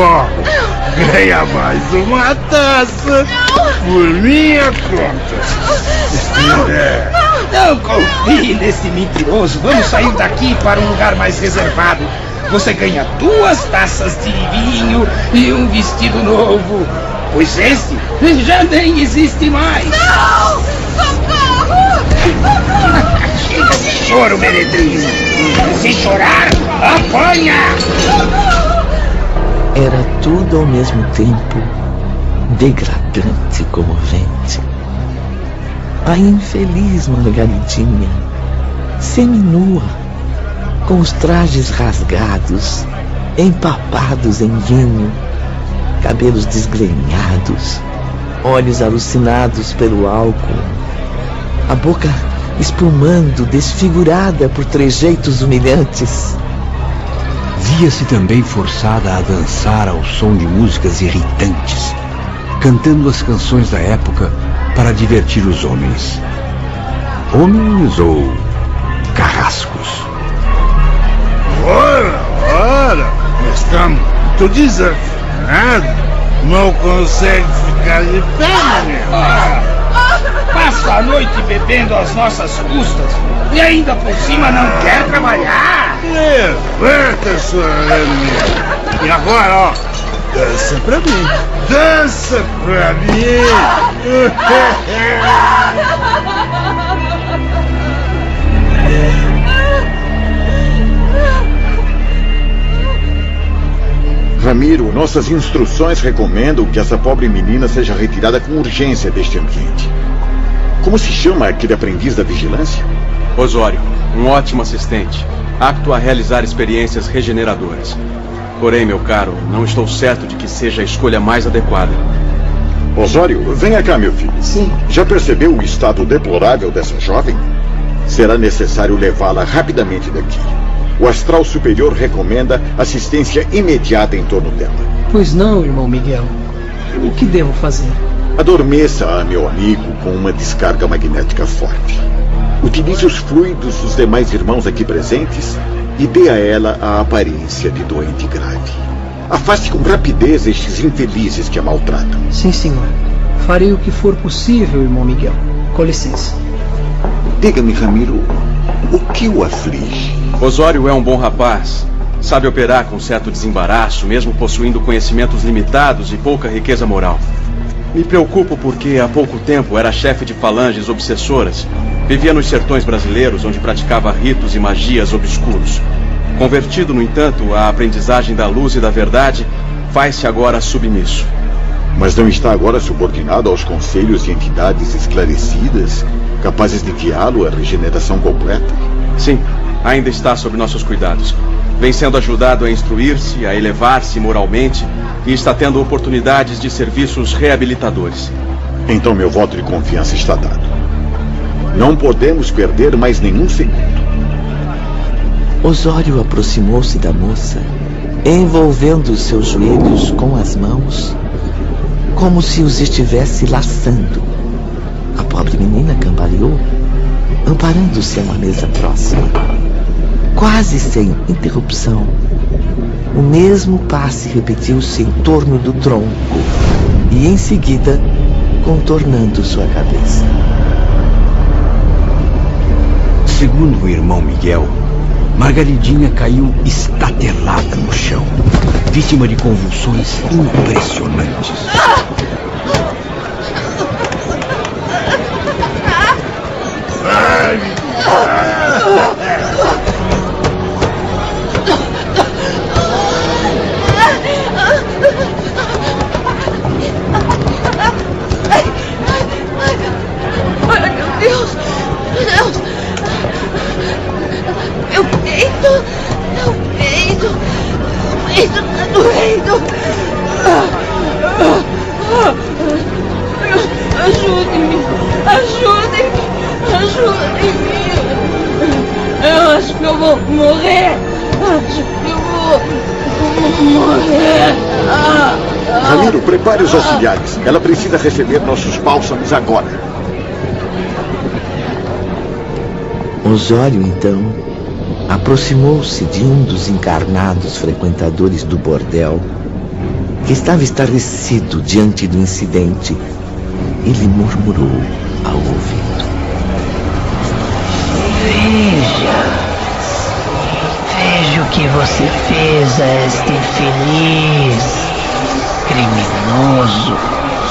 Ó, ganha mais uma taça por minha conta. Não confie nesse mentiroso. Vamos sair daqui para um lugar mais reservado. Você ganha 2 taças de vinho e um vestido novo. Pois este já nem existe mais. Não! Socorro! Chega de choro, meretriz. Se chorar, apanha! Era tudo ao mesmo tempo degradante e comovente. A infeliz Margaridinha, seminua, com os trajes rasgados, empapados em vinho, cabelos desgrenhados, olhos alucinados pelo álcool, a boca espumando, desfigurada por trejeitos humilhantes. Via-se também forçada a dançar ao som de músicas irritantes, cantando as canções da época para divertir os homens. Homens ou carrascos. Ora, estamos muito desafinados. Não consegue ficar de pé, meu. Passa a noite bebendo às nossas custas e ainda por cima não quer trabalhar. Levanta sua rainha. E agora, ó, dança pra mim. Dança pra mim. Ramiro, nossas instruções recomendam que essa pobre menina seja retirada com urgência deste ambiente. Como se chama aquele aprendiz da vigilância? Osório, um ótimo assistente, apto a realizar experiências regeneradoras. Porém, meu caro, não estou certo de que seja a escolha mais adequada. Osório, venha cá, meu filho. Sim. Já percebeu o estado deplorável dessa jovem? Será necessário levá-la rapidamente daqui. O astral superior recomenda assistência imediata em torno dela. Pois não, irmão Miguel. O que devo fazer? Adormeça-a, meu amigo, com uma descarga magnética forte. Utilize os fluidos dos demais irmãos aqui presentes e dê a ela a aparência de doente grave. Afaste com rapidez estes infelizes que a maltratam. Sim, senhor. Farei o que for possível, irmão Miguel. Com licença. Diga-me, Ramiro, o que o aflige? Osório é um bom rapaz. Sabe operar com certo desembaraço, mesmo possuindo conhecimentos limitados e pouca riqueza moral. Me preocupo porque há pouco tempo era chefe de falanges obsessoras. Vivia nos sertões brasileiros, onde praticava ritos e magias obscuros. Convertido, no entanto, à aprendizagem da luz e da verdade, faz-se agora submisso. Mas não está agora subordinado aos conselhos de entidades esclarecidas, capazes de guiá-lo à regeneração completa? Sim, ainda está sob nossos cuidados. Vem sendo ajudado a instruir-se, a elevar-se moralmente e está tendo oportunidades de serviços reabilitadores. Então meu voto de confiança está dado. Não podemos perder mais nenhum segundo. Osório aproximou-se da moça, envolvendo os seus joelhos com as mãos, como se os estivesse laçando. A pobre menina cambaleou, amparando-se a uma mesa próxima. Quase sem interrupção, o mesmo passe repetiu-se em torno do tronco e, em seguida, contornando sua cabeça. Segundo o irmão Miguel, Margaridinha caiu estatelada no chão, vítima de convulsões impressionantes. Ai, meu Deus! Meu Deus! Meu peito! Meu peito! Meu peito tá doendo! Ajudem-me! Ajudem-me! Ajudem-me! Eu acho que eu vou morrer! Acho que eu vou morrer! Ramiro, prepare os auxiliares. Ela precisa receber nossos bálsamos agora. Osório, então, aproximou-se de um dos encarnados frequentadores do bordel que estava estarrecido diante do incidente, e lhe murmurou ao ouvido: Veja o que você fez a este infeliz criminoso.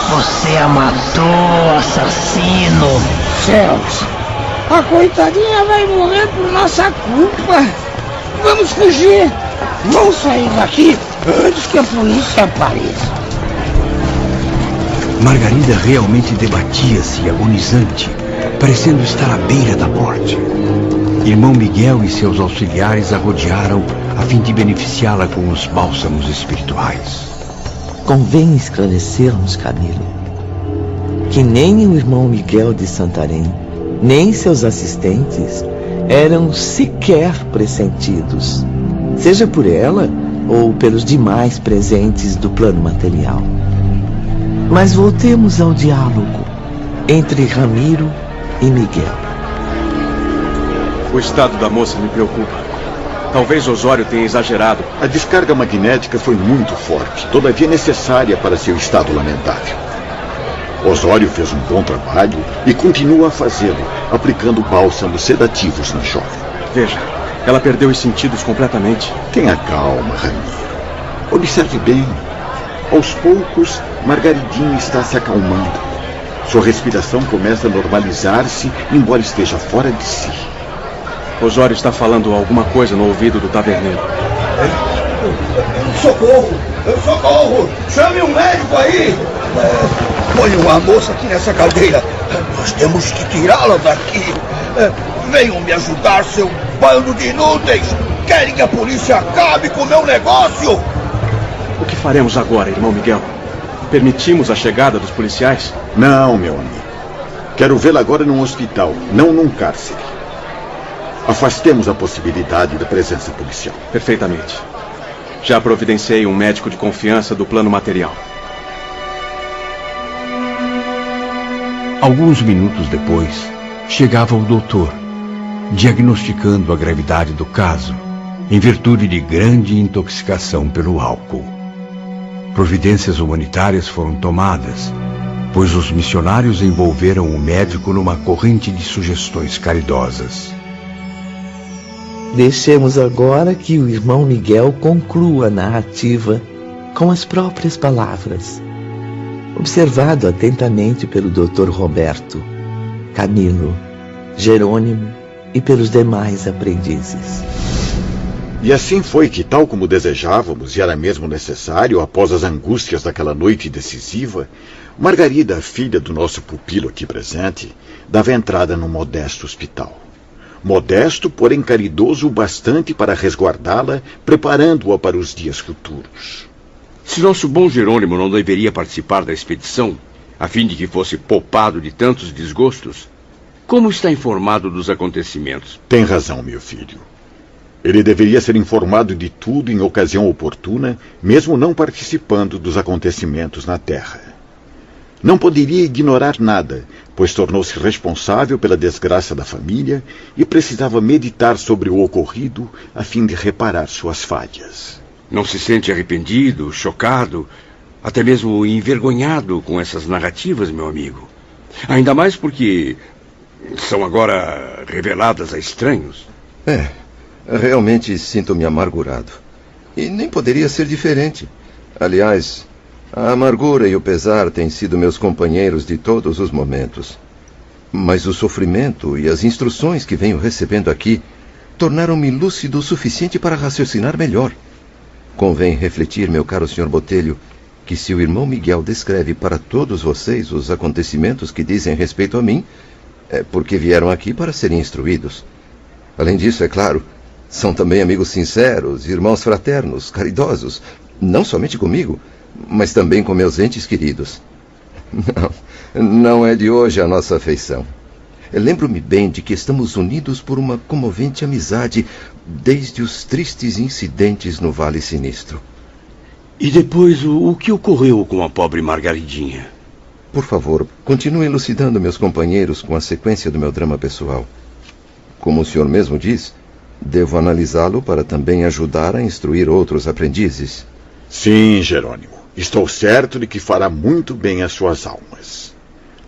Você a matou, assassino. Céus, a coitadinha vai morrer por nossa culpa. Vamos fugir. Vamos sair daqui antes que a polícia apareça. Margarida realmente debatia-se, agonizante, parecendo estar à beira da morte. Irmão Miguel e seus auxiliares a rodearam a fim de beneficiá-la com os bálsamos espirituais. Convém esclarecermos, Camilo, que nem o irmão Miguel de Santarém, nem seus assistentes eram sequer pressentidos, seja por ela ou pelos demais presentes do plano material. Mas voltemos ao diálogo entre Ramiro e Miguel. O estado da moça me preocupa. Talvez Osório tenha exagerado. A descarga magnética foi muito forte, todavia necessária para seu estado lamentável. Osório fez um bom trabalho e continua a fazê-lo, aplicando bálsamos sedativos na jovem. Veja, ela perdeu os sentidos completamente. Tenha calma, Ramiro. Observe bem. Aos poucos, Margaridinha está se acalmando. Sua respiração começa a normalizar-se, embora esteja fora de si. Osório está falando alguma coisa no ouvido do taverneiro. Socorro! Socorro! Chame um médico aí! Ponham a moça aqui nessa caldeira. Nós temos que tirá-la daqui. Venham me ajudar, seu bando de inúteis! Querem que a polícia acabe com o meu negócio? O que faremos agora, irmão Miguel? Permitimos a chegada dos policiais? Não, meu amigo. Quero vê-la agora num hospital, não num cárcere. Afastemos a possibilidade da presença policial. Perfeitamente. Já providenciei um médico de confiança do plano material. Alguns minutos depois, chegava o doutor, diagnosticando a gravidade do caso, em virtude de grande intoxicação pelo álcool. Providências humanitárias foram tomadas, pois os missionários envolveram o médico numa corrente de sugestões caridosas. Deixemos agora que o irmão Miguel conclua a narrativa com as próprias palavras, observado atentamente pelo Dr. Roberto, Camilo, Jerônimo e pelos demais aprendizes. E assim foi que, tal como desejávamos, e era mesmo necessário, após as angústias daquela noite decisiva, Margarida, filha do nosso pupilo aqui presente, dava entrada num modesto hospital. Modesto, porém caridoso o bastante para resguardá-la, preparando-a para os dias futuros. Se nosso bom Jerônimo não deveria participar da expedição, a fim de que fosse poupado de tantos desgostos, como está informado dos acontecimentos? Tem razão, meu filho. Ele deveria ser informado de tudo em ocasião oportuna, mesmo não participando dos acontecimentos na Terra. Não poderia ignorar nada, pois tornou-se responsável pela desgraça da família e precisava meditar sobre o ocorrido a fim de reparar suas falhas. Não se sente arrependido, chocado, até mesmo envergonhado com essas narrativas, meu amigo? Ainda mais porque são agora reveladas a estranhos. Realmente sinto-me amargurado. E nem poderia ser diferente. Aliás, a amargura e o pesar têm sido meus companheiros de todos os momentos. Mas o sofrimento e as instruções que venho recebendo aqui tornaram-me lúcido o suficiente para raciocinar melhor. Convém refletir, meu caro Sr. Botelho, que se o irmão Miguel descreve para todos vocês os acontecimentos que dizem respeito a mim, é porque vieram aqui para serem instruídos. Além disso, é claro, são também amigos sinceros, irmãos fraternos, caridosos, não somente comigo, mas também com meus entes queridos. Não é de hoje a nossa afeição. Lembro-me bem de que estamos unidos por uma comovente amizade desde os tristes incidentes no Vale Sinistro. E depois, o que ocorreu com a pobre Margaridinha? Por favor, continue elucidando meus companheiros com a sequência do meu drama pessoal. Como o senhor mesmo diz, devo analisá-lo para também ajudar a instruir outros aprendizes. Sim, Jerônimo. Estou certo de que fará muito bem às suas almas.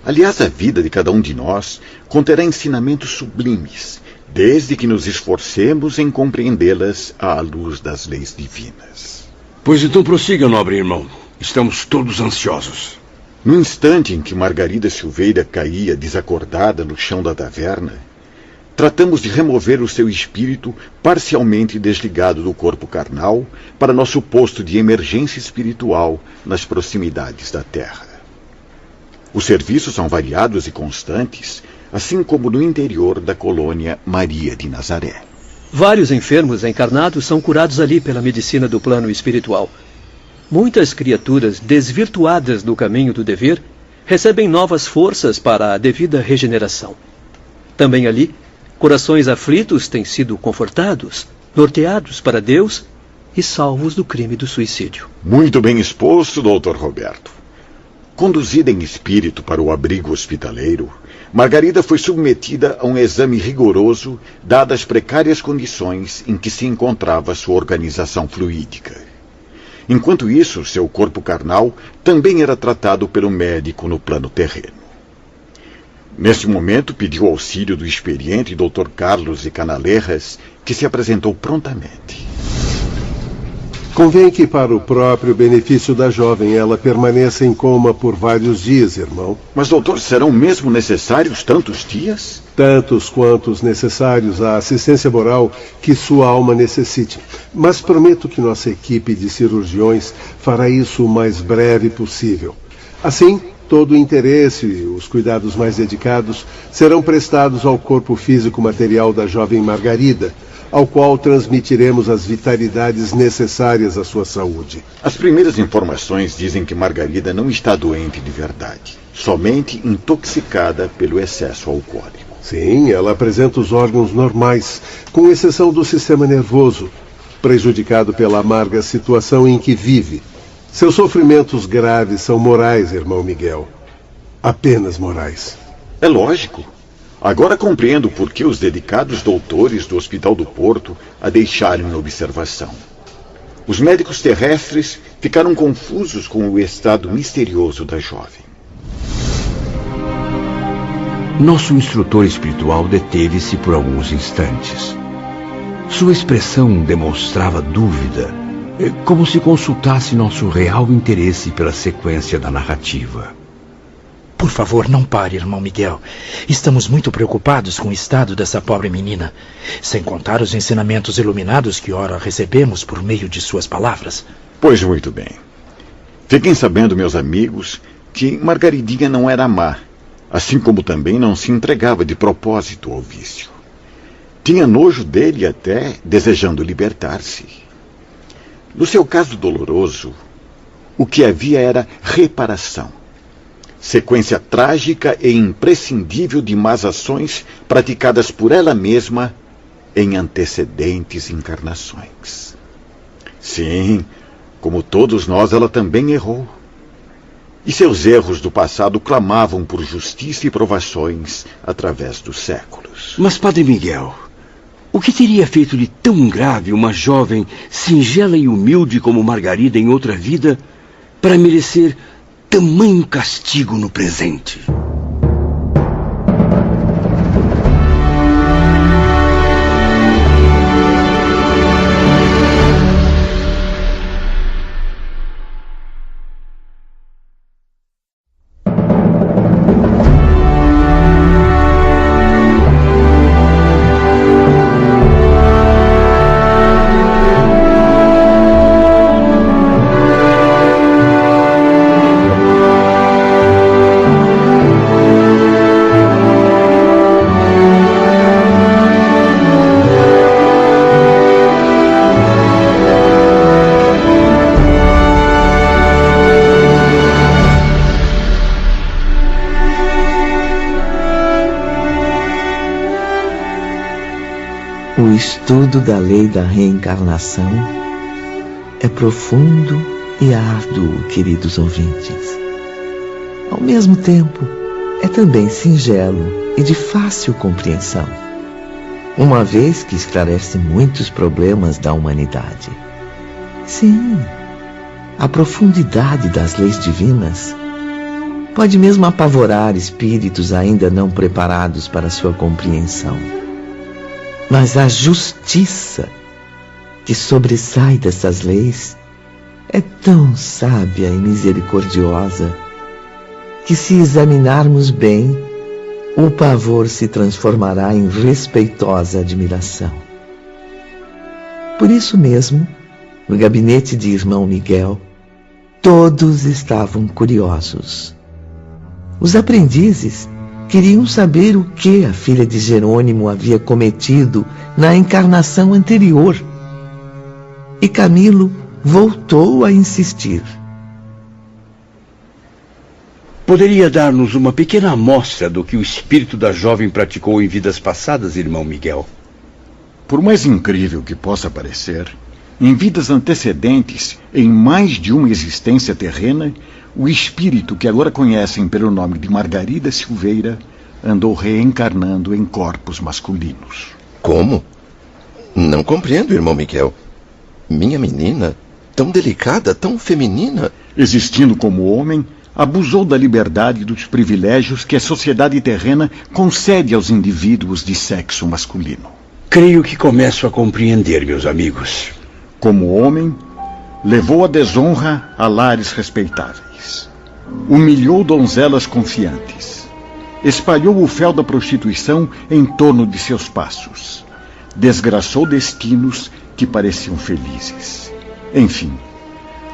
Aliás, a vida de cada um de nós conterá ensinamentos sublimes, desde que nos esforcemos em compreendê-las à luz das leis divinas. Pois então prossiga, nobre irmão. Estamos todos ansiosos. No instante em que Margarida Silveira caía desacordada no chão da taverna, tratamos de remover o seu espírito parcialmente desligado do corpo carnal para nosso posto de emergência espiritual nas proximidades da Terra. Os serviços são variados e constantes, assim como no interior da colônia Maria de Nazaré. Vários enfermos encarnados são curados ali pela medicina do plano espiritual. Muitas criaturas desvirtuadas do caminho do dever recebem novas forças para a devida regeneração. Também ali, corações aflitos têm sido confortados, norteados para Deus e salvos do crime do suicídio. Muito bem exposto, Dr. Roberto. Conduzida em espírito para o abrigo hospitaleiro, Margarida foi submetida a um exame rigoroso, dadas as precárias condições em que se encontrava sua organização fluídica. Enquanto isso, seu corpo carnal também era tratado pelo médico no plano terreno. Nesse momento, pediu auxílio do experiente Dr. Carlos de Canalerras, que se apresentou prontamente. Convém que, para o próprio benefício da jovem, ela permaneça em coma por vários dias, irmão. Mas, doutor, serão mesmo necessários tantos dias? Tantos quantos necessários à assistência moral que sua alma necessite. Mas prometo que nossa equipe de cirurgiões fará isso o mais breve possível. Assim, todo o interesse e os cuidados mais dedicados serão prestados ao corpo físico material da jovem Margarida, ao qual transmitiremos as vitalidades necessárias à sua saúde. As primeiras informações dizem que Margarida não está doente de verdade, somente intoxicada pelo excesso alcoólico. Sim, ela apresenta os órgãos normais, com exceção do sistema nervoso, prejudicado pela amarga situação em que vive. Seus sofrimentos graves são morais, irmão Miguel. Apenas morais. É lógico. Agora compreendo por que os dedicados doutores do Hospital do Porto a deixaram em observação. Os médicos terrestres ficaram confusos com o estado misterioso da jovem. Nosso instrutor espiritual deteve-se por alguns instantes. Sua expressão demonstrava dúvida, como se consultasse nosso real interesse pela sequência da narrativa. Por favor, não pare, irmão Miguel. Estamos muito preocupados com o estado dessa pobre menina, sem contar os ensinamentos iluminados que ora recebemos por meio de suas palavras. Pois muito bem. Fiquem sabendo, meus amigos, que Margaridinha não era má, assim como também não se entregava de propósito ao vício. Tinha nojo dele até, desejando libertar-se. No seu caso doloroso, o que havia era reparação. Sequência trágica e imprescindível de más ações praticadas por ela mesma em antecedentes encarnações. Sim, como todos nós, ela também errou. E seus erros do passado clamavam por justiça e provações através dos séculos. Mas, Padre Miguel, o que teria feito de tão grave uma jovem singela e humilde como Margarida em outra vida para merecer tamanho castigo no presente? O estudo da lei da reencarnação é profundo e árduo, queridos ouvintes. Ao mesmo tempo, é também singelo e de fácil compreensão, uma vez que esclarece muitos problemas da humanidade. Sim, a profundidade das leis divinas pode mesmo apavorar espíritos ainda não preparados para sua compreensão. Mas a justiça que sobressai dessas leis é tão sábia e misericordiosa que, se examinarmos bem, o pavor se transformará em respeitosa admiração. Por isso mesmo, no gabinete de irmão Miguel, todos estavam curiosos. Os aprendizes queriam saber o que a filha de Jerônimo havia cometido na encarnação anterior. E Camilo voltou a insistir. Poderia dar-nos uma pequena amostra do que o espírito da jovem praticou em vidas passadas, irmão Miguel? Por mais incrível que possa parecer, em vidas antecedentes, em mais de uma existência terrena, o espírito que agora conhecem pelo nome de Margarida Silveira andou reencarnando em corpos masculinos. Como? Não compreendo, irmão Miguel. Minha menina, tão delicada, tão feminina. Existindo como homem, abusou da liberdade e dos privilégios que a sociedade terrena concede aos indivíduos de sexo masculino. Creio que começo a compreender, meus amigos. Como homem, levou a desonra a lares respeitáveis. Humilhou donzelas confiantes. Espalhou o fel da prostituição em torno de seus passos. Desgraçou destinos que pareciam felizes. Enfim,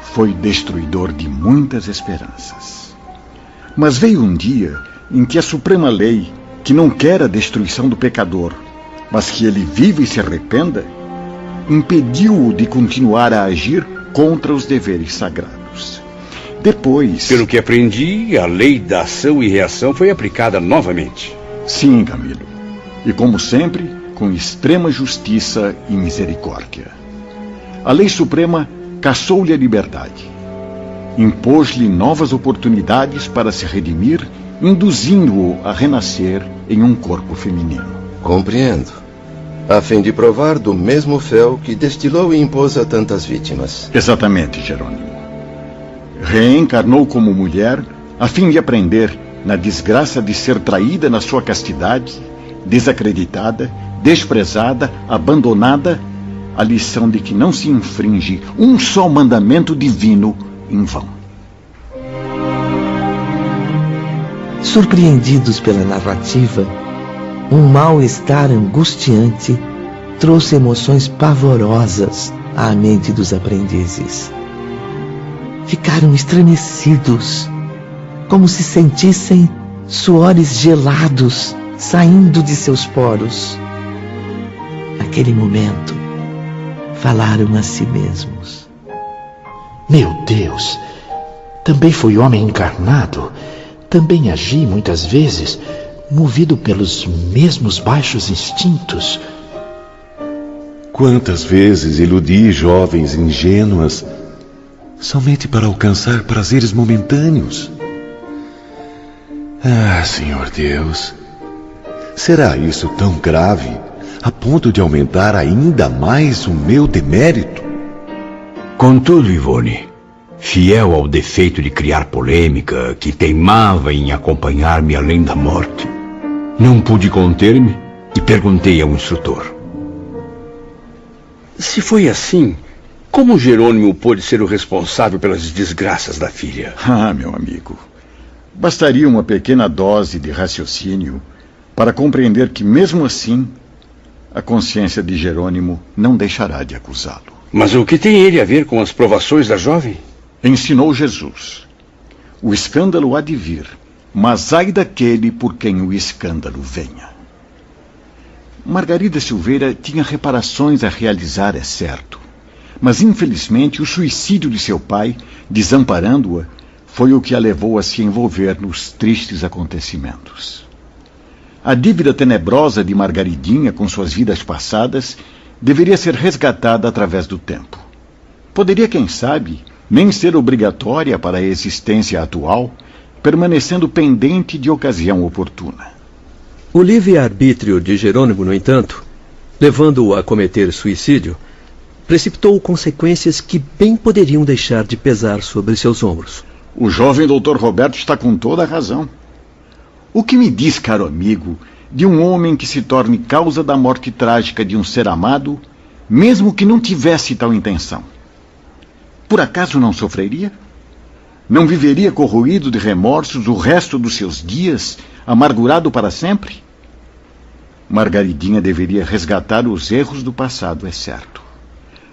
foi destruidor de muitas esperanças. Mas veio um dia em que a suprema lei, que não quer a destruição do pecador, mas que ele viva e se arrependa, impediu-o de continuar a agir contra os deveres sagrados. Depois... Pelo que aprendi, a lei da ação e reação foi aplicada novamente. Sim, Camilo. E como sempre, com extrema justiça e misericórdia. A lei suprema cassou-lhe a liberdade. Impôs-lhe novas oportunidades para se redimir, induzindo-o a renascer em um corpo feminino. Compreendo. A fim de provar do mesmo fel que destilou e impôs a tantas vítimas. Exatamente, Jerônimo. Reencarnou como mulher a fim de aprender, na desgraça de ser traída na sua castidade, desacreditada, desprezada, abandonada, a lição de que não se infringe um só mandamento divino em vão. Surpreendidos pela narrativa, um mal-estar angustiante trouxe emoções pavorosas à mente dos aprendizes. Ficaram estremecidos, como se sentissem suores gelados saindo de seus poros. Naquele momento, falaram a si mesmos. Meu Deus! Também fui homem encarnado. Também agi muitas vezes, movido pelos mesmos baixos instintos. Quantas vezes iludi jovens ingênuas somente para alcançar prazeres momentâneos? Ah, Senhor Deus, será isso tão grave a ponto de aumentar ainda mais o meu demérito? Contudo, Ivone, fiel ao defeito de criar polêmica, que teimava em acompanhar-me além da morte, não pude conter-me e perguntei ao instrutor. Se foi assim, como Jerônimo pôde ser o responsável pelas desgraças da filha? Ah, meu amigo, bastaria uma pequena dose de raciocínio para compreender que, mesmo assim, a consciência de Jerônimo não deixará de acusá-lo. Mas o que tem ele a ver com as provações da jovem? Ensinou Jesus. O escândalo há de vir, mas ai daquele por quem o escândalo venha. Margarida Silveira tinha reparações a realizar, é certo. Mas, infelizmente, o suicídio de seu pai, desamparando-a, foi o que a levou a se envolver nos tristes acontecimentos. A dívida tenebrosa de Margaridinha com suas vidas passadas deveria ser resgatada através do tempo. Poderia, quem sabe, nem ser obrigatória para a existência atual, permanecendo pendente de ocasião oportuna. O livre-arbítrio de Jerônimo, no entanto, levando-o a cometer suicídio, precipitou consequências que bem poderiam deixar de pesar sobre seus ombros. O jovem Dr. Roberto está com toda a razão. O que me diz, caro amigo, de um homem que se torne causa da morte trágica de um ser amado, mesmo que não tivesse tal intenção? Por acaso não sofreria? Não viveria corroído de remorsos o resto dos seus dias, amargurado para sempre? Margaridinha deveria resgatar os erros do passado, é certo.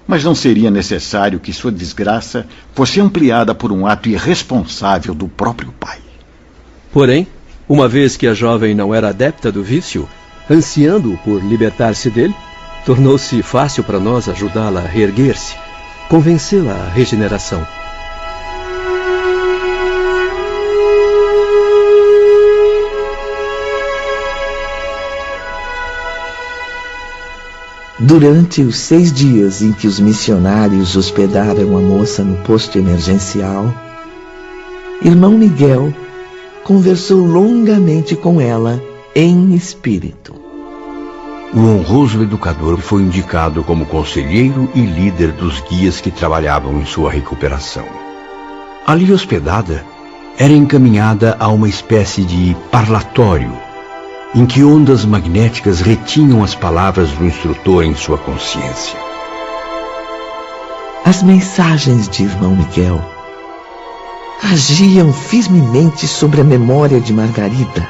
Mas não seria necessário que sua desgraça fosse ampliada por um ato irresponsável do próprio pai. Porém, uma vez que a jovem não era adepta do vício, ansiando por libertar-se dele, tornou-se fácil para nós ajudá-la a reerguer-se, convencê-la à regeneração. Durante os 6 dias em que os missionários hospedaram a moça no posto emergencial, irmão Miguel conversou longamente com ela em espírito. O honroso educador foi indicado como conselheiro e líder dos guias que trabalhavam em sua recuperação. Ali hospedada, era encaminhada a uma espécie de parlatório, em que ondas magnéticas retinham as palavras do instrutor em sua consciência. As mensagens de irmão Miguel agiam firmemente sobre a memória de Margarida,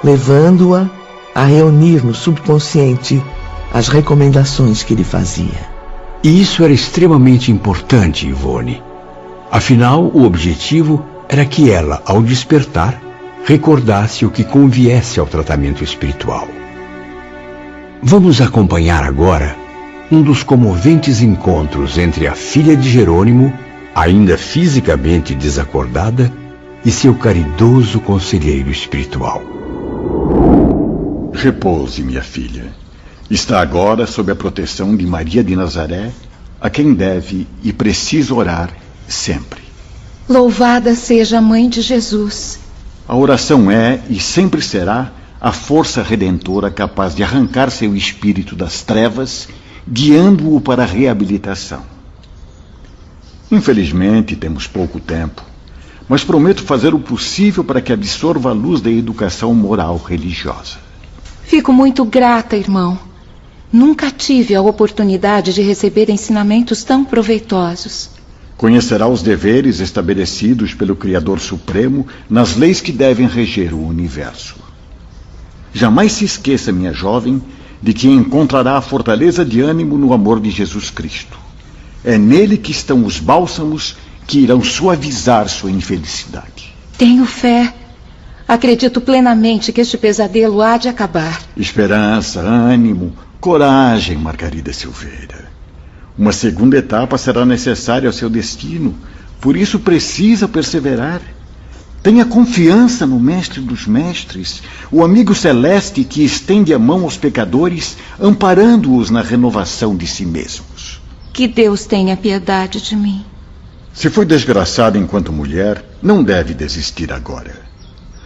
levando-a a reunir no subconsciente as recomendações que ele fazia. E isso era extremamente importante, Ivone. Afinal, o objetivo era que ela, ao despertar, recordasse o que conviesse ao tratamento espiritual. Vamos acompanhar agora um dos comoventes encontros entre a filha de Jerônimo, ainda fisicamente desacordada, e seu caridoso conselheiro espiritual. Repouse, minha filha. Está agora sob a proteção de Maria de Nazaré, a quem deve e precisa orar sempre. Louvada seja a Mãe de Jesus. A oração é e sempre será a força redentora capaz de arrancar seu espírito das trevas, guiando-o para a reabilitação. Infelizmente, temos pouco tempo, mas prometo fazer o possível para que absorva a luz da educação moral religiosa. Fico muito grata, irmão. Nunca tive a oportunidade de receber ensinamentos tão proveitosos. Conhecerá os deveres estabelecidos pelo Criador Supremo nas leis que devem reger o universo. Jamais se esqueça, minha jovem, de que encontrará a fortaleza de ânimo no amor de Jesus Cristo. É nele que estão os bálsamos que irão suavizar sua infelicidade. Tenho fé. Acredito plenamente que este pesadelo há de acabar. Esperança, ânimo, coragem, Margarida Silveira. Uma segunda etapa será necessária ao seu destino, por isso precisa perseverar. Tenha confiança no Mestre dos Mestres, o amigo celeste que estende a mão aos pecadores, amparando-os na renovação de si mesmos. Que Deus tenha piedade de mim. Se foi desgraçada enquanto mulher, não deve desistir agora.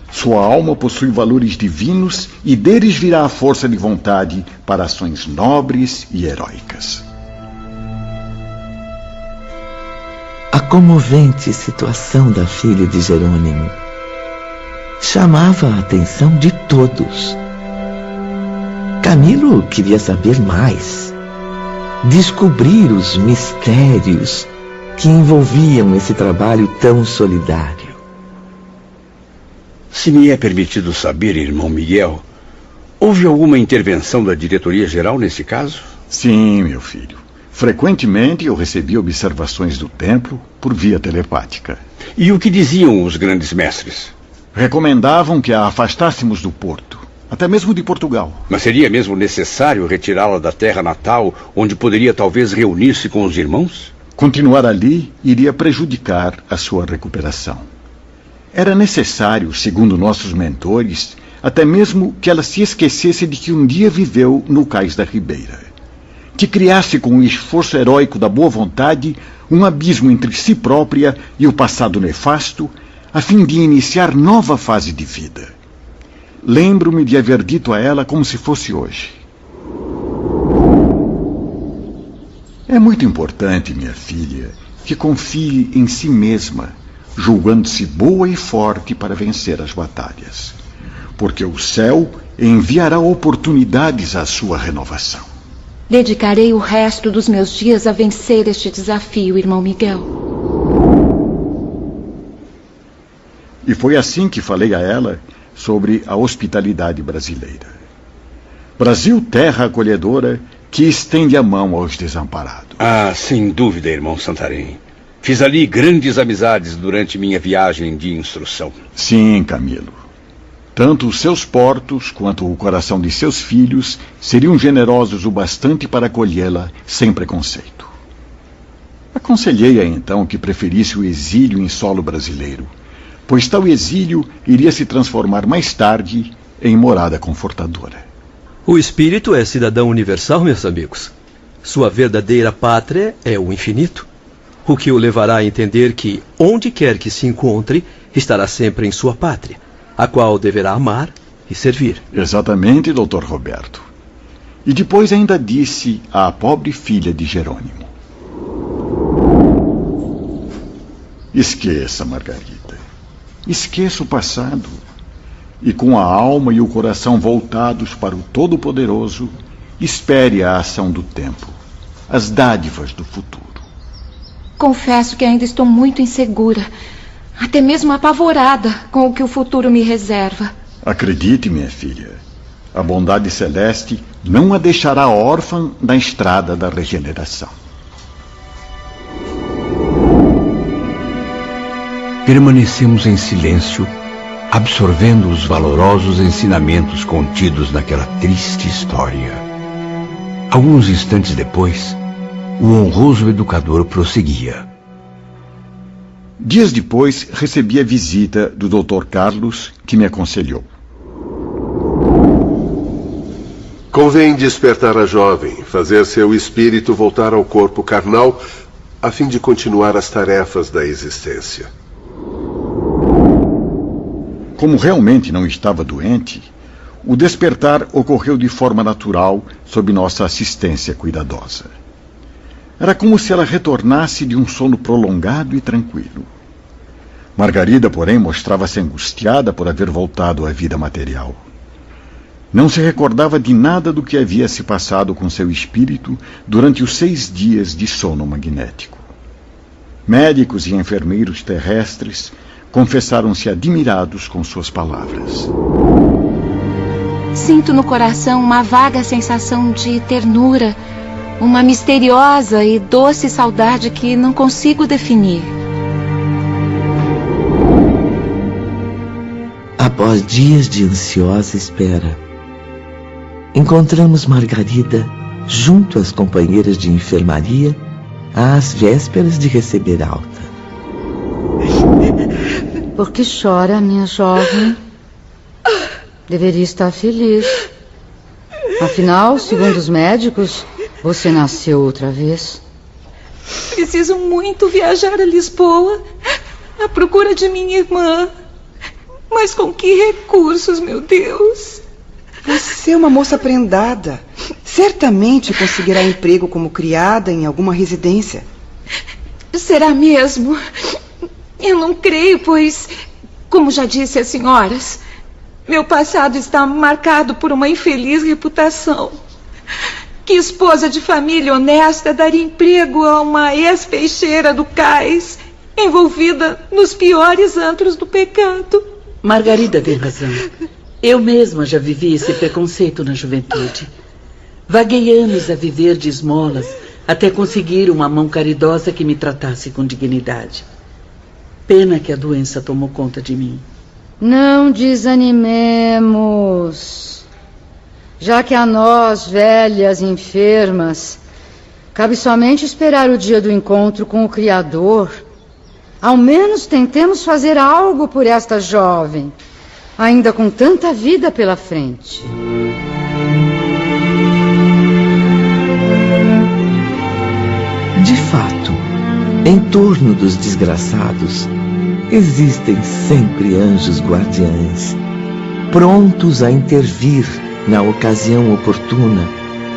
Sua alma possui valores divinos e deles virá a força de vontade para ações nobres e heróicas. A comovente situação da filha de Jerônimo chamava a atenção de todos. Camilo queria saber mais, descobrir os mistérios que envolviam esse trabalho tão solidário. Se me é permitido saber, irmão Miguel, houve alguma intervenção da diretoria-geral nesse caso? Sim, meu filho. Frequentemente eu recebi observações do templo por via telepática. E o que diziam os grandes mestres? Recomendavam que a afastássemos do porto, até mesmo de Portugal. Mas seria mesmo necessário retirá-la da terra natal, onde poderia talvez reunir-se com os irmãos? Continuar ali iria prejudicar a sua recuperação. Era necessário, segundo nossos mentores, até mesmo que ela se esquecesse de que um dia viveu no cais da Ribeira. Que criasse com o esforço heróico da boa vontade um abismo entre si própria e o passado nefasto, a fim de iniciar nova fase de vida. Lembro-me de haver dito a ela como se fosse hoje: É muito importante, minha filha, que confie em si mesma, julgando-se boa e forte para vencer as batalhas. Porque o céu enviará oportunidades à sua renovação. Dedicarei o resto dos meus dias a vencer este desafio, irmão Miguel. E foi assim que falei a ela sobre a hospitalidade brasileira. Brasil, terra acolhedora, que estende a mão aos desamparados. Ah, sem dúvida, irmão Santarém. Fiz ali grandes amizades durante minha viagem de instrução. Sim, Camilo. Tanto os seus portos quanto o coração de seus filhos seriam generosos o bastante para acolhê-la sem preconceito. Aconselhei-a então que preferisse o exílio em solo brasileiro, pois tal exílio iria se transformar mais tarde em morada confortadora. O espírito é cidadão universal, meus amigos. Sua verdadeira pátria é o infinito, o que o levará a entender que, onde quer que se encontre, estará sempre em sua pátria, a qual deverá amar e servir. Exatamente, Dr. Roberto. E depois ainda disse à pobre filha de Jerônimo: esqueça, Margarida. Esqueça o passado. E com a alma e o coração voltados para o Todo-Poderoso, espere a ação do tempo, as dádivas do futuro. Confesso que ainda estou muito insegura, até mesmo apavorada com o que o futuro me reserva. Acredite, minha filha, a bondade celeste não a deixará órfã na estrada da regeneração. Permanecemos em silêncio, absorvendo os valorosos ensinamentos contidos naquela triste história. Alguns instantes depois, o honroso educador prosseguia. Dias depois, recebi a visita do Dr. Carlos, que me aconselhou. Convém despertar a jovem, fazer seu espírito voltar ao corpo carnal, a fim de continuar as tarefas da existência. Como realmente não estava doente, o despertar ocorreu de forma natural sob nossa assistência cuidadosa. Era como se ela retornasse de um sono prolongado e tranquilo. Margarida, porém, mostrava-se angustiada por haver voltado à vida material. Não se recordava de nada do que havia se passado com seu espírito durante os 6 dias de sono magnético. Médicos e enfermeiros terrestres confessaram-se admirados com suas palavras. Sinto no coração uma vaga sensação de ternura, uma misteriosa e doce saudade que não consigo definir. Após dias de ansiosa espera, encontramos Margarida junto às companheiras de enfermaria às vésperas de receber alta. Por que chora, minha jovem? Deveria estar feliz. Afinal, segundo os médicos, você nasceu outra vez. Preciso muito viajar a Lisboa à procura de minha irmã. Mas com que recursos, meu Deus? Você é uma moça prendada. Certamente conseguirá emprego como criada em alguma residência. Será mesmo? Eu não creio, pois, como já disse às senhoras, meu passado está marcado por uma infeliz reputação. Que esposa de família honesta daria emprego a uma ex-peixeira do cais, envolvida nos piores antros do pecado? Margarida tem razão. Eu mesma já vivi esse preconceito na juventude. Vaguei anos a viver de esmolas até conseguir uma mão caridosa que me tratasse com dignidade. Pena que a doença tomou conta de mim. Não desanimemos. Já que a nós, velhas enfermas, cabe somente esperar o dia do encontro com o Criador, ao menos tentemos fazer algo por esta jovem, ainda com tanta vida pela frente. De fato, em torno dos desgraçados, existem sempre anjos guardiães, prontos a intervir na ocasião oportuna,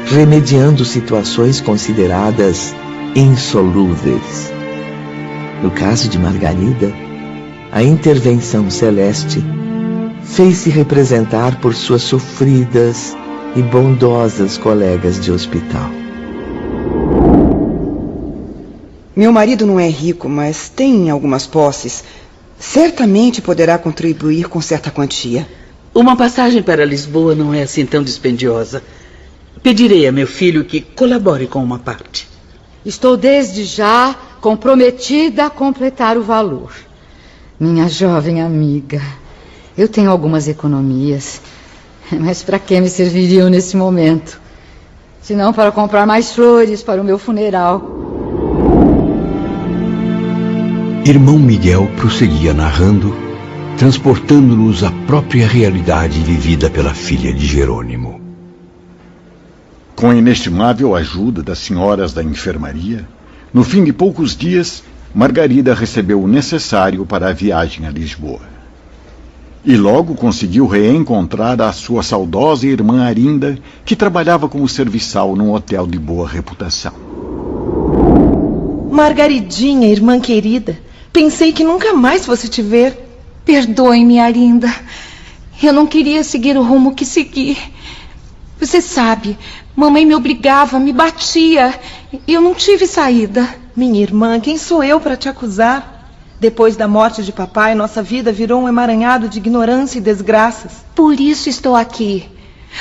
remediando situações consideradas insolúveis. No caso de Margarida, a intervenção celeste fez-se representar por suas sofridas e bondosas colegas de hospital. Meu marido não é rico, mas tem algumas posses. Certamente poderá contribuir com certa quantia. Uma passagem para Lisboa não é assim tão dispendiosa. Pedirei a meu filho que colabore com uma parte. Estou desde já comprometida a completar o valor. Minha jovem amiga, eu tenho algumas economias, mas para que me serviriam nesse momento? Se não para comprar mais flores para o meu funeral. Irmão Miguel prosseguia narrando, transportando-nos à própria realidade vivida pela filha de Jerônimo. Com a inestimável ajuda das senhoras da enfermaria, no fim de poucos dias, Margarida recebeu o necessário para a viagem a Lisboa. E logo conseguiu reencontrar a sua saudosa irmã Arinda, que trabalhava como serviçal num hotel de boa reputação. Margaridinha, irmã querida, pensei que nunca mais fosse te ver. Perdoe-me, Arinda. Eu não queria seguir o rumo que segui. Você sabe, mamãe me obrigava, me batia. Eu não tive saída. Minha irmã, quem sou eu para te acusar? Depois da morte de papai, nossa vida virou um emaranhado de ignorância e desgraças. Por isso estou aqui.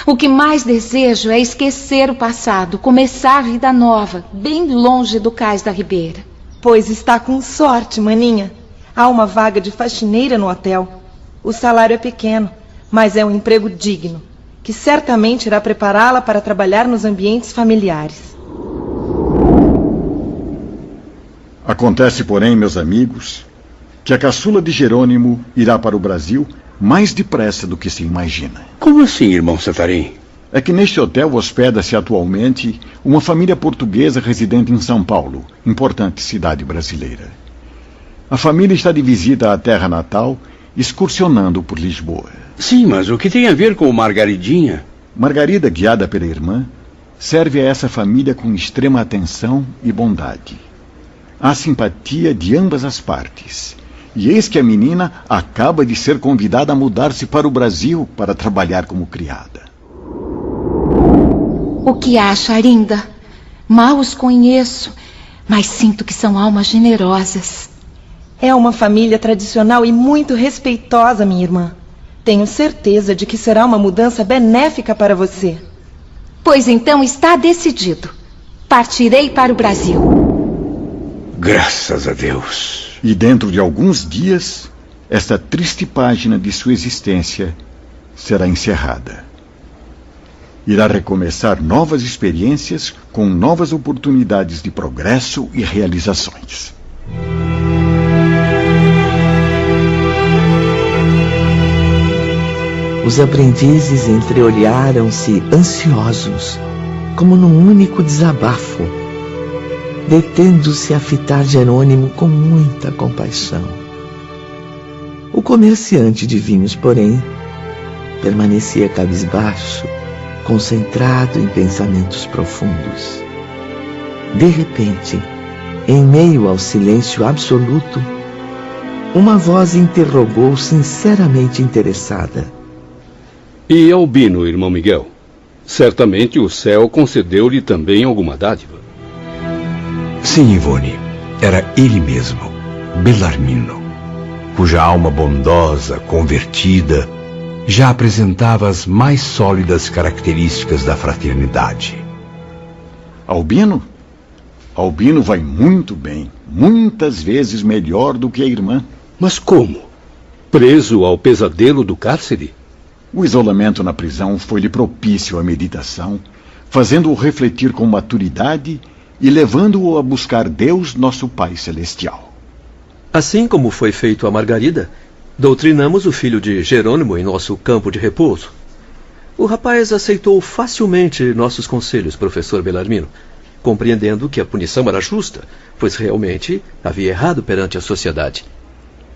O que mais desejo é esquecer o passado, começar a vida nova, bem longe do cais da Ribeira. Pois está com sorte, maninha. Há uma vaga de faxineira no hotel. O salário é pequeno, mas é um emprego digno, que certamente irá prepará-la para trabalhar nos ambientes familiares. Acontece, porém, meus amigos, que a caçula de Jerônimo irá para o Brasil mais depressa do que se imagina. Como assim, irmão Santarém? É que neste hotel hospeda-se atualmente uma família portuguesa residente em São Paulo, importante cidade brasileira. A família está de visita à terra natal, excursionando por Lisboa. Sim, mas o que tem a ver com Margaridinha? Margarida, guiada pela irmã, serve a essa família com extrema atenção e bondade. Há simpatia de ambas as partes. E eis que a menina acaba de ser convidada a mudar-se para o Brasil para trabalhar como criada. O que acha, Arinda? Mal os conheço, mas sinto que são almas generosas. É uma família tradicional e muito respeitosa, minha irmã. Tenho certeza de que será uma mudança benéfica para você. Pois então está decidido. Partirei para o Brasil. Graças a Deus. E dentro de alguns dias, esta triste página de sua existência será encerrada. Irá recomeçar novas experiências com novas oportunidades de progresso e realizações. Os aprendizes entreolharam-se ansiosos, como num único desabafo, detendo-se a fitar Jerônimo com muita compaixão. O comerciante de vinhos, porém, permanecia cabisbaixo, concentrado em pensamentos profundos. De repente, em meio ao silêncio absoluto, uma voz interrogou sinceramente interessada. E Albino, irmão Miguel? Certamente o céu concedeu-lhe também alguma dádiva. Sim, Ivone. Era ele mesmo, Belarmino, cuja alma bondosa, convertida, já apresentava as mais sólidas características da fraternidade. Albino? Albino vai muito bem, muitas vezes melhor do que a irmã. Mas como? Preso ao pesadelo do cárcere? O isolamento na prisão foi-lhe propício à meditação, fazendo-o refletir com maturidade e levando-o a buscar Deus, nosso Pai Celestial. Assim como foi feito a Margarida, doutrinamos o filho de Jerônimo em nosso campo de repouso. O rapaz aceitou facilmente nossos conselhos, professor Belarmino, compreendendo que a punição era justa, pois realmente havia errado perante a sociedade.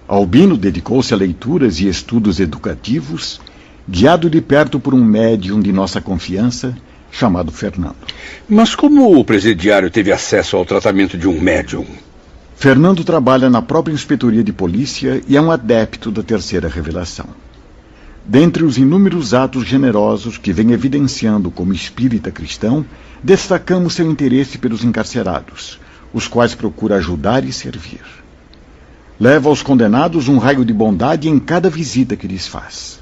Albino dedicou-se a leituras e estudos educativos, guiado de perto por um médium de nossa confiança, chamado Fernando. Mas como o presidiário teve acesso ao tratamento de um médium? Fernando trabalha na própria inspetoria de polícia e é um adepto da terceira revelação. Dentre os inúmeros atos generosos que vem evidenciando como espírita cristão, destacamos seu interesse pelos encarcerados, os quais procura ajudar e servir. Leva aos condenados um raio de bondade em cada visita que lhes faz.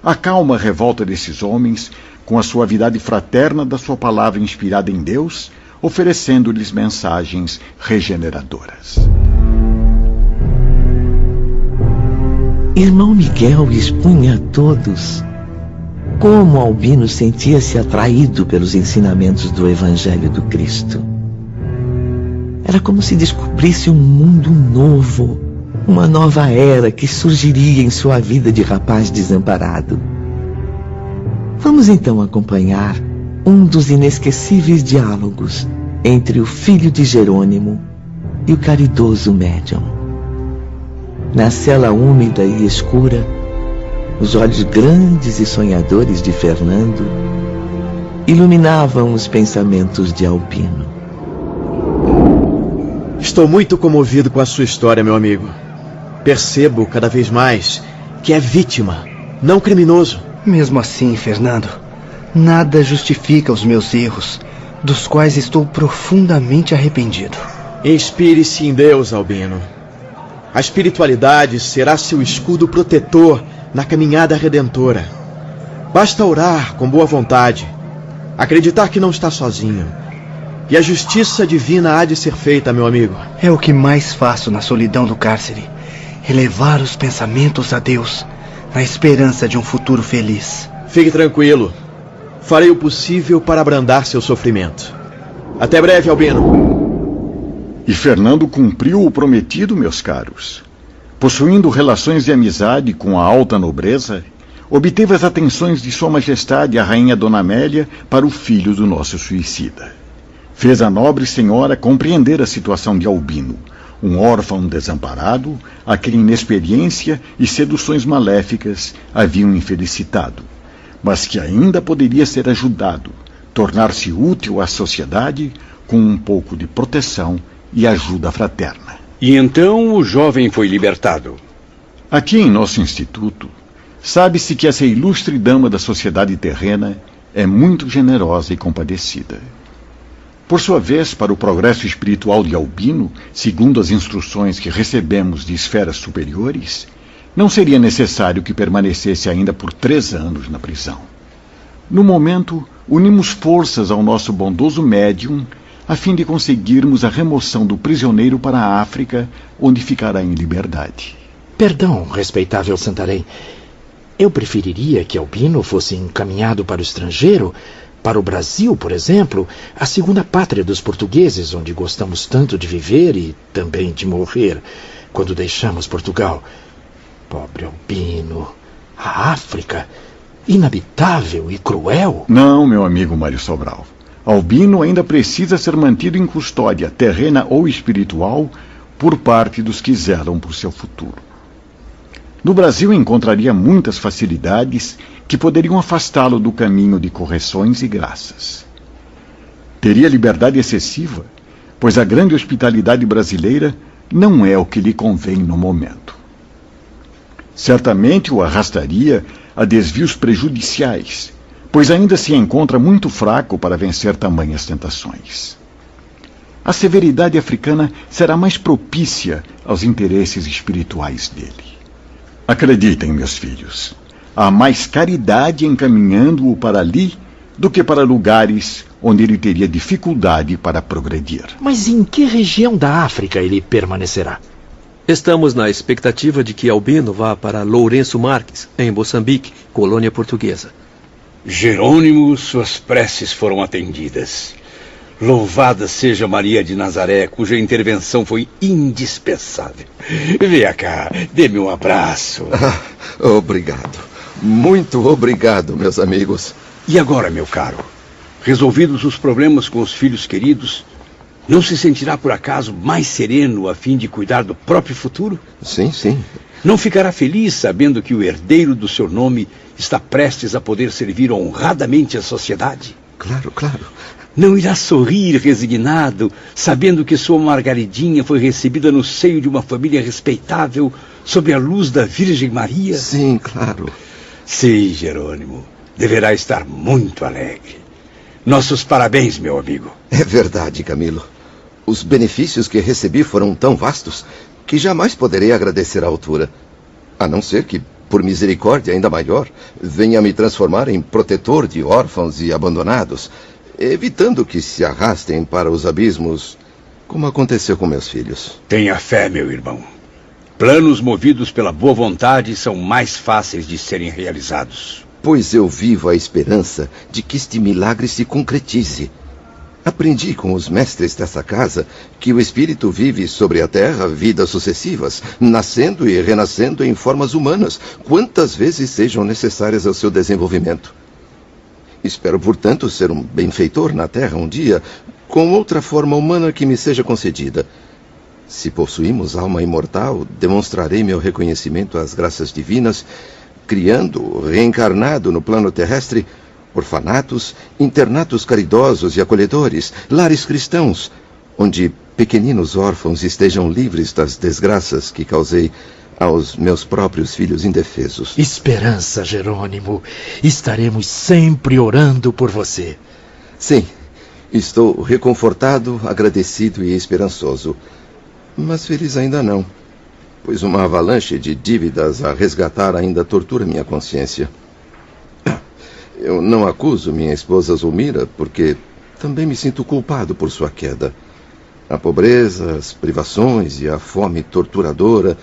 Acalma a revolta desses homens com a suavidade fraterna da sua palavra inspirada em Deus, oferecendo-lhes mensagens regeneradoras. Irmão Miguel expunha a todos como Albino sentia-se atraído pelos ensinamentos do Evangelho do Cristo. Era como se descobrisse um mundo novo, uma nova era que surgiria em sua vida de rapaz desamparado. Vamos então acompanhar um dos inesquecíveis diálogos entre o filho de Jerônimo e o caridoso médium. Na cela úmida e escura, os olhos grandes e sonhadores de Fernando iluminavam os pensamentos de Albino. Estou muito comovido com a sua história, meu amigo. Percebo cada vez mais que é vítima, não criminoso. Mesmo assim, Fernando, nada justifica os meus erros, dos quais estou profundamente arrependido. Inspire-se em Deus, Albino. A espiritualidade será seu escudo protetor na caminhada redentora. Basta orar com boa vontade, acreditar que não está sozinho, e a justiça divina há de ser feita, meu amigo. É o que mais faço na solidão do cárcere, elevar os pensamentos a Deus, na esperança de um futuro feliz. Fique tranquilo. Farei o possível para abrandar seu sofrimento. Até breve, Albino. E Fernando cumpriu o prometido, meus caros. Possuindo relações de amizade com a alta nobreza, obteve as atenções de Sua Majestade a Rainha Dona Amélia para o filho do nosso suicida. Fez a nobre senhora compreender a situação de Albino, um órfão desamparado, a quem inexperiência e seduções maléficas haviam infelicitado, mas que ainda poderia ser ajudado, tornar-se útil à sociedade com um pouco de proteção e ajuda fraterna. E então o jovem foi libertado. Aqui em nosso instituto, sabe-se que essa ilustre dama da sociedade terrena é muito generosa e compadecida. Por sua vez, para o progresso espiritual de Albino, segundo as instruções que recebemos de esferas superiores, não seria necessário que permanecesse ainda por 3 anos na prisão. No momento, unimos forças ao nosso bondoso médium, a fim de conseguirmos a remoção do prisioneiro para a África, onde ficará em liberdade. Perdão, respeitável Santarém. Eu preferiria que Albino fosse encaminhado para o estrangeiro, para o Brasil, por exemplo, a segunda pátria dos portugueses, onde gostamos tanto de viver e também de morrer quando deixamos Portugal. Pobre Albino, a África, inabitável e cruel. Não, meu amigo Mário Sobral. Albino ainda precisa ser mantido em custódia, terrena ou espiritual, por parte dos que zelam por seu futuro. No Brasil encontraria muitas facilidades que poderiam afastá-lo do caminho de correções e graças. Teria liberdade excessiva, pois a grande hospitalidade brasileira não é o que lhe convém no momento. Certamente o arrastaria a desvios prejudiciais, pois ainda se encontra muito fraco para vencer tamanhas tentações. A severidade africana será mais propícia aos interesses espirituais dele. Acreditem, meus filhos, há mais caridade encaminhando-o para ali do que para lugares onde ele teria dificuldade para progredir. Mas em que região da África ele permanecerá? Estamos na expectativa de que Albino vá para Lourenço Marques, em Moçambique, colônia portuguesa. Jerônimo, suas preces foram atendidas. Louvada seja Maria de Nazaré, cuja intervenção foi indispensável. Venha cá, dê-me um abraço. Obrigado. Muito obrigado, meus amigos. E agora, meu caro, resolvidos os problemas com os filhos queridos, não se sentirá por acaso mais sereno a fim de cuidar do próprio futuro? Sim, sim. Não ficará feliz sabendo que o herdeiro do seu nome está prestes a poder servir honradamente à sociedade? claro, claro. Não irá sorrir resignado, sabendo que sua Margaridinha foi recebida no seio de uma família respeitável, sob a luz da Virgem Maria? Sim, claro. Sim, Jerônimo. Deverá estar muito alegre. Nossos parabéns, meu amigo. É verdade, Camilo. Os benefícios que recebi foram tão vastos que jamais poderei agradecer à altura. A não ser que, por misericórdia ainda maior, venha me transformar em protetor de órfãos e abandonados, evitando que se arrastem para os abismos, como aconteceu com meus filhos. Tenha fé, meu irmão. Planos movidos pela boa vontade são mais fáceis de serem realizados. Pois eu vivo a esperança de que este milagre se concretize. Aprendi com os mestres dessa casa que o espírito vive sobre a terra vidas sucessivas, nascendo e renascendo em formas humanas, quantas vezes sejam necessárias ao seu desenvolvimento. Espero, portanto, ser um benfeitor na terra um dia, com outra forma humana que me seja concedida. Se possuímos alma imortal, demonstrarei meu reconhecimento às graças divinas, criando, reencarnado no plano terrestre, orfanatos, internatos caridosos e acolhedores, lares cristãos, onde pequeninos órfãos estejam livres das desgraças que causei aos meus próprios filhos indefesos. Esperança, Jerônimo. Estaremos sempre orando por você. Sim, estou reconfortado, agradecido e esperançoso. Mas feliz ainda não, pois uma avalanche de dívidas a resgatar ainda tortura minha consciência. Eu não acuso minha esposa Zulmira, porque também me sinto culpado por sua queda. A pobreza, as privações e a fome torturadora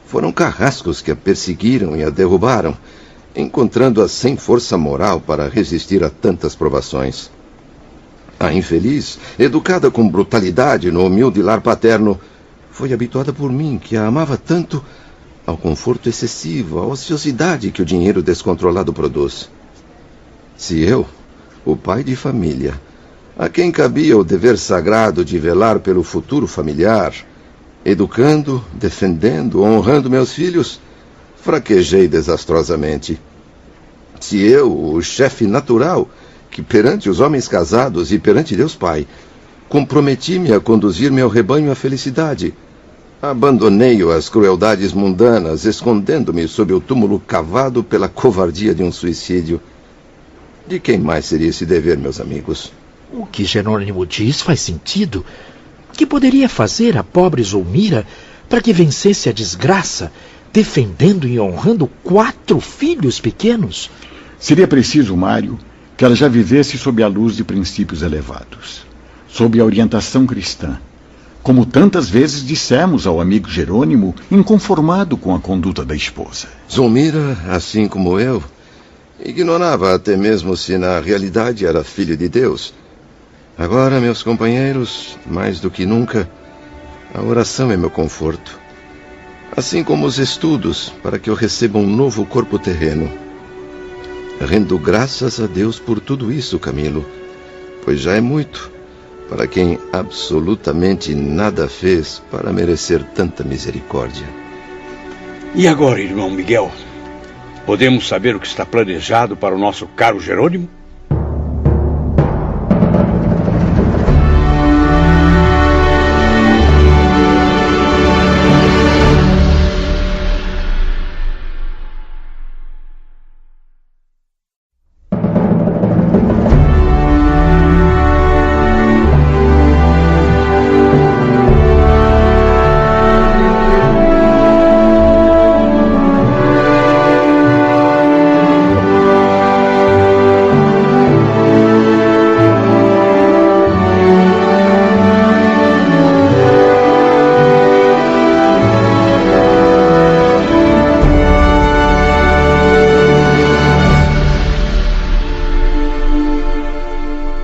foram carrascos que a perseguiram e a derrubaram, encontrando-a sem força moral para resistir a tantas provações. A infeliz, educada com brutalidade no humilde lar paterno, foi habituada por mim, que a amava tanto, ao conforto excessivo, à ociosidade que o dinheiro descontrolado produz. Se eu, o pai de família, a quem cabia o dever sagrado de velar pelo futuro familiar, educando, defendendo, honrando meus filhos, fraquejei desastrosamente. Se eu, o chefe natural, que perante os homens casados e perante Deus Pai, comprometi-me a conduzir meu rebanho à felicidade, abandonei-o às crueldades mundanas, escondendo-me sob o túmulo cavado pela covardia de um suicídio. De quem mais seria esse dever, meus amigos? O que Jerônimo diz faz sentido. O que poderia fazer a pobre Zulmira para que vencesse a desgraça, defendendo e honrando 4 filhos pequenos? Seria preciso, Mário, que ela já vivesse sob a luz de princípios elevados, sob a orientação cristã, como tantas vezes dissemos ao amigo Jerônimo, inconformado com a conduta da esposa. Zulmira, assim como eu, ignorava até mesmo se na realidade era filho de Deus. Agora, meus companheiros, mais do que nunca, a oração é meu conforto, assim como os estudos para que eu receba um novo corpo terreno. Rendo graças a Deus por tudo isso, Camilo, pois já é muito para quem absolutamente nada fez para merecer tanta misericórdia. E agora, irmão Miguel? Podemos saber o que está planejado para o nosso caro Jerônimo?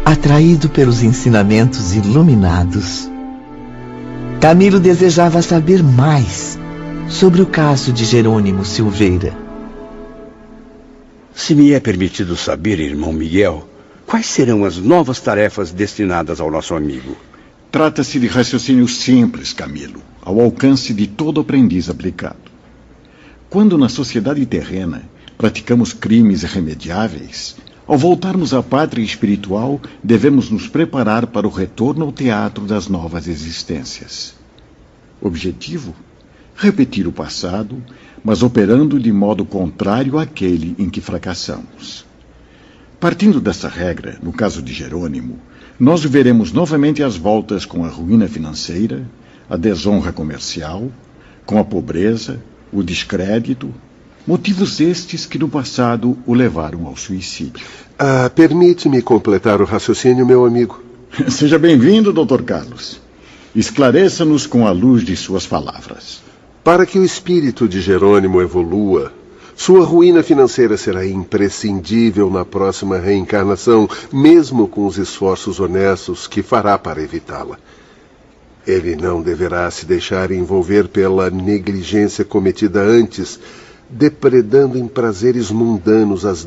Atraído pelos ensinamentos iluminados, Camilo desejava saber mais sobre o caso de Jerônimo Silveira. Se me é permitido saber, irmão Miguel, quais serão as novas tarefas destinadas ao nosso amigo? Trata-se de raciocínio simples, Camilo, ao alcance de todo aprendiz aplicado. Quando na sociedade terrena praticamos crimes irremediáveis, Ao voltarmos à pátria espiritual, devemos nos preparar para o retorno ao teatro das novas existências. Objetivo? Repetir o passado, mas operando de modo contrário àquele em que fracassamos. Partindo dessa regra, no caso de Jerônimo, nós veremos novamente as voltas com a ruína financeira, a desonra comercial, com a pobreza, o descrédito, motivos estes que no passado o levaram ao suicídio. Permite-me completar o raciocínio, meu amigo. Seja bem-vindo, Dr. Carlos. Esclareça-nos com a luz de suas palavras. Para que o espírito de Jerônimo evolua, sua ruína financeira será imprescindível na próxima reencarnação, mesmo com os esforços honestos que fará para evitá-la. Ele não deverá se deixar envolver pela negligência cometida antes, depredando em prazeres mundanos as